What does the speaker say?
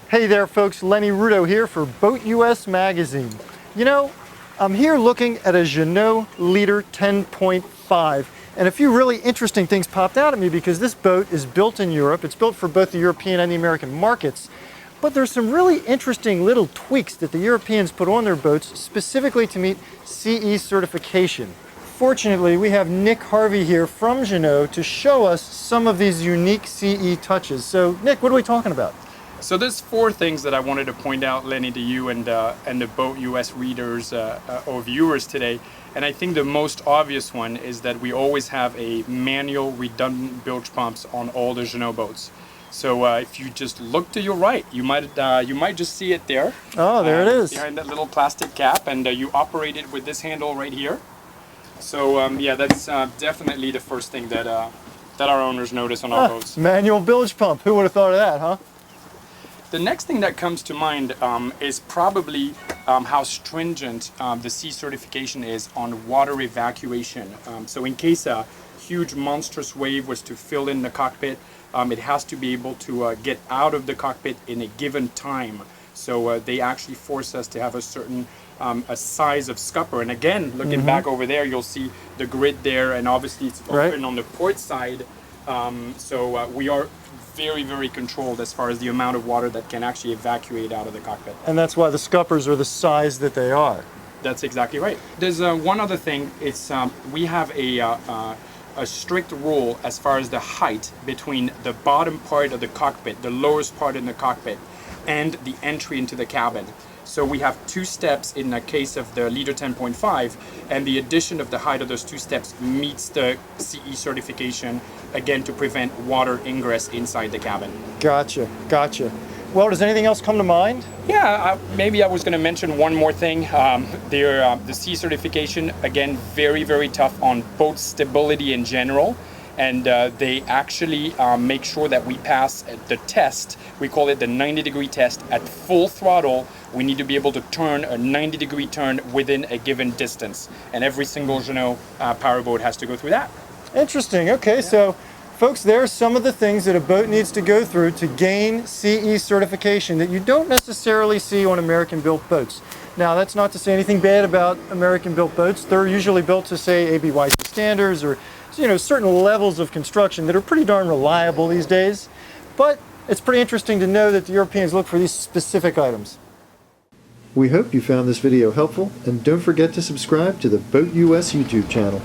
Hey there folks, Lenny Rudow here for BoatUS Magazine. You know, I'm here looking at a Jeanneau Leader 10.5 and a few really interesting things popped out at me because this boat is built in Europe. It's built for both the European and the American markets, but there's some really interesting little tweaks that the Europeans put on their boats specifically to meet CE certification. Fortunately, we have Nick Harvey here from Jeanneau to show us some of these unique CE touches. So Nick, what are we talking about? So there's four things that I wanted to point out, Lenny, to you and the BoatUS readers or viewers today. And I think the most obvious one is that we always have a manual redundant bilge pumps on all the Jeanneau boats. So if you just look to your right, you might just see it there. Oh, there it is. Behind that little plastic cap, and you operate it with this handle right here. So yeah, that's definitely the first thing that our owners notice on our boats. Manual bilge pump. Who would have thought of that, huh? The next thing that comes to mind is probably how stringent the CE certification is on water evacuation. So in case a huge monstrous wave was to fill in the cockpit, it has to be able to get out of the cockpit in a given time. So they actually force us to have a certain a size of scupper. And again, looking back over there, you'll see the grid there, and obviously it's open on the port side. So we are very, very controlled as far as the amount of water that can actually evacuate out of the cockpit. And that's why the scuppers are the size that they are. That's exactly right. There's one other thing. It's we have a strict rule as far as the height between the bottom part of the cockpit, the lowest part in the cockpit, and the entry into the cabin. So we have two steps in the case of the Leader 10.5, and the addition of the height of those two steps meets the CE certification, again, to prevent water ingress inside the cabin. Gotcha, gotcha. Well, does anything else come to mind? Yeah, maybe I was going to mention one more thing. The CE certification, again, very, very tough on boat stability in general. And they actually make sure that we pass the test. We call it the 90-degree test. At full throttle, we need to be able to turn a 90-degree turn within a given distance. And every single Jeanneau powerboat has to go through that. Interesting. Okay, so folks, there are some of the things that a boat needs to go through to gain CE certification that you don't necessarily see on American-built boats. Now, that's not to say anything bad about American-built boats. They're usually built to, say, ABYC standards or certain levels of construction that are pretty darn reliable these days. But it's pretty interesting to know that the Europeans look for these specific items. We hope you found this video helpful, and don't forget to subscribe to the BoatUS YouTube channel.